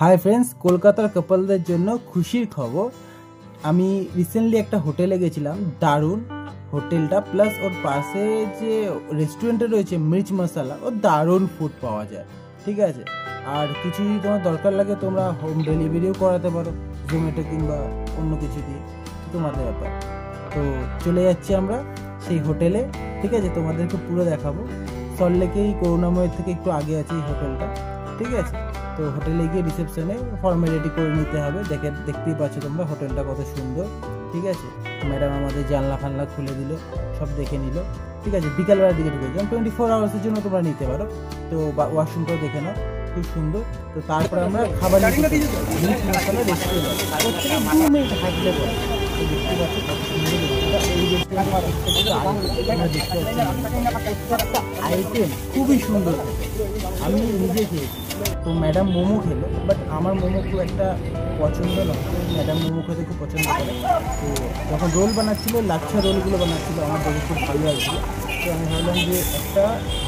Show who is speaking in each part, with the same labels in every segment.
Speaker 1: Hi friends, কলকাতার কাপলদের জন্য খুশির খবর। আমি রিসেন্টলি একটা হোটেলে গেছিলাম, দারুণ হোটেলটা, প্লাস ওর পাশে যে রেস্টুরেন্টে রয়েছে মির্চ মশালা, ওর দারুণ ফুড পাওয়া যায়। ঠিক আছে, আর কিছু যদি তোমার দরকার লাগে তোমরা হোম ডেলিভারিও করাতে পারো, জোম্যাটো কিংবা অন্য কিছু দিয়ে, তোমাদের ব্যাপার। তো চলে যাচ্ছি আমরা সেই হোটেলে। ঠিক আছে, তোমাদেরকে পুরো দেখাবো। সল্টলেকেই করুণাময়ের থেকে একটু আগে আছে এই হোটেলটা। ঠিক আছে, তো হোটেলে গিয়ে রিসেপশনে ফর্মালিটি করে নিতে হবে। দেখতেই পাচ্ছ তোমরা হোটেলটা কত সুন্দর। ঠিক আছে, ম্যাডাম আমাদের জানলা ফানলা খুলে দিল, সব দেখে নিল। ঠিক আছে, বিকালবেলার দিকে ঢুকে যেমন 24 আওয়ার্সের জন্য তোমরা নিতে পারো। তো ওয়াশরুমটাও দেখে নাও, খুব সুন্দর। তো তারপরে আমরা খাবার মশলা রেস্টুরেন্ট 2 মিনিট হাঁটলে পরে দেখতে পাচ্ছ কত সুন্দর। এই রেস্টুরেন্টের আইটেম খুবই সুন্দর, আমি নিজে খেয়েছি। তো ম্যাডাম মোমো খেলো, বাট আমার মোমো খুব একটা পছন্দ নয়। ম্যাডাম মোমো খেতে খুব পছন্দ করে। তো যখন রোল বানাচ্ছিল, লাচ্ছা রোলগুলো বানাচ্ছিলো, আমার দেখে খুব ভালো লাগছিলো। তো আমি ভাবলাম যে একটা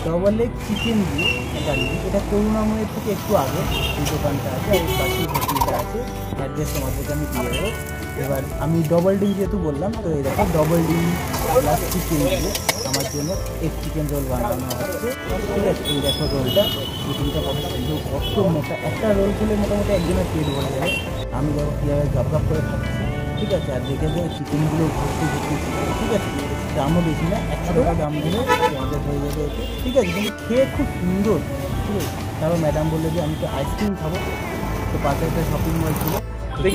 Speaker 1: ডবল এগ চিকেন দিয়ে এটা নিই। এটা করুণাময়ের থেকে একটু আগে এই দোকানটা আছে, আর পাশেই হোটেলটা আছে। অ্যাড্রেস তোমাদেরকে আমি দিয়ে দেবো। এবার আমি ডবল ডিম যেহেতু বললাম, তো এই দেখো ডবল ডিম প্লাস চিকেন দিয়ে আমার জন্য এক চিকেন রোল বানানো হচ্ছে। ঠিক আছে, এই দেখো রোলটা, চিকেনটা কত সুন্দর, কত মোটা। একটা রোল খেলে মোটামুটি একজনের পেট ভরে যাবে। আমি দেখো কীভাবে গাপ করে খাচ্ছি। ঠিক আছে, আর দেখে যে চিকেনগুলো ভর্তি ভর্তি। ঠিক আছে, দামও বেশি না, 100 টাকা দাম দিলে আমাদের হয়ে যাবে এতে। ঠিক আছে, কিন্তু খেয়ে খুব সুন্দর। ঠিক আছে, তারপর ম্যাডাম বললো যে আমি তো আইসক্রিম খাবো। তো পাশে একটা শপিং মল ছিল,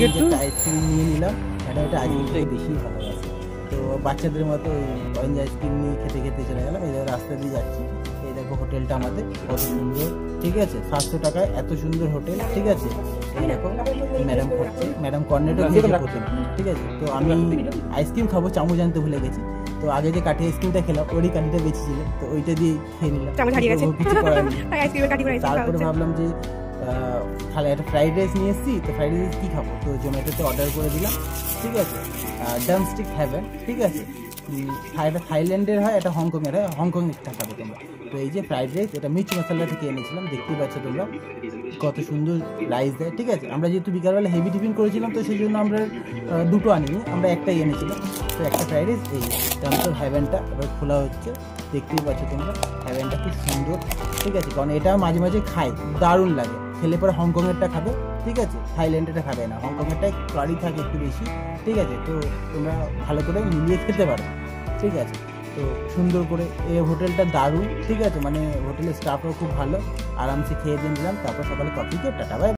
Speaker 1: একটা আইসক্রিম নিয়ে নিলাম। ম্যাডাম এটা আইসক্রিমটাই বেশি ভালোবাসে। তো বাচ্চাদের মতো অরেঞ্জ আইসক্রিম নিয়ে খেতে খেতে চলে গেলাম। এই রাস্তা দিয়ে যাচ্ছি, এই দেখো হোটেলটা আমাদের কত সুন্দর। ঠিক আছে, 700 টাকায় এত সুন্দর হোটেল। ঠিক আছে, এই দেখো ম্যাডাম খাচ্ছে, ম্যাডাম কর্নেটও খেয়েছে প্রথমে। ঠিক আছে, তো আমি আইসক্রিম খাবো, চামচ আনতে ভুলে গেছি। তো আগে যে কাঠি আইসক্রিমটা খেলাম, ওরই কাঠিটা বেঁচেছিল, তো ওইটা দিয়ে খেয়ে নিলাম, কিছু করার নেই। তারপরে ভাবলাম যে খালি একটা ফ্রাইড রাইস নিয়ে এসেছি, তো ফ্রাইড রাইস কী খাবো, তো জোম্যাটোতে অর্ডার করে দিলাম। ঠিক আছে, ড্রামস্টিক হ্যাভেন। ঠিক আছে, এটা থাইল্যান্ডের হয়, এটা হংকংয়ের হয়, হংকং একটা খাবে তোমরা। তো এই যে ফ্রাইড রাইস, এটা মির্চ মশলা থেকে এনেছিলাম, দেখতেই পাচ্ছ তোমরা কত সুন্দর রাইস দেয়। ঠিক আছে, আমরা যেহেতু বিকালবেলা হেভি টিফিন করেছিলাম, তো সেই জন্য আমরা দুটো আনিনি, আমরা একটাই এনেছিলাম। তো একটা ফ্রাইড রাইস, এই ড্রামস্টিক হ্যাভেনটা এবার খোলা হচ্ছে, দেখতেই পাচ্ছ তোমরা হ্যাভেনটা খুব সুন্দর। ঠিক আছে, কারণ এটা মাঝে মাঝে খাই, দারুণ লাগে। খেলে পরে হংকংয়েরটা খাবে। ঠিক আছে, থাইল্যান্ডেরটা খাবে না, হংকংয়েরটাই কারি থাকে একটু বেশি। ঠিক আছে, তো তোমরা ভালো করে মিলিয়ে খেতে পারো। ঠিক আছে, তো সুন্দর করে এই হোটেলটা দারুণ। ঠিক আছে, মানে হোটেলের স্টাফও খুব ভালো, আরামসে খেয়ে দিয়ে নিলাম। তারপর সকালে কফি খেয়ে টাটা বাই।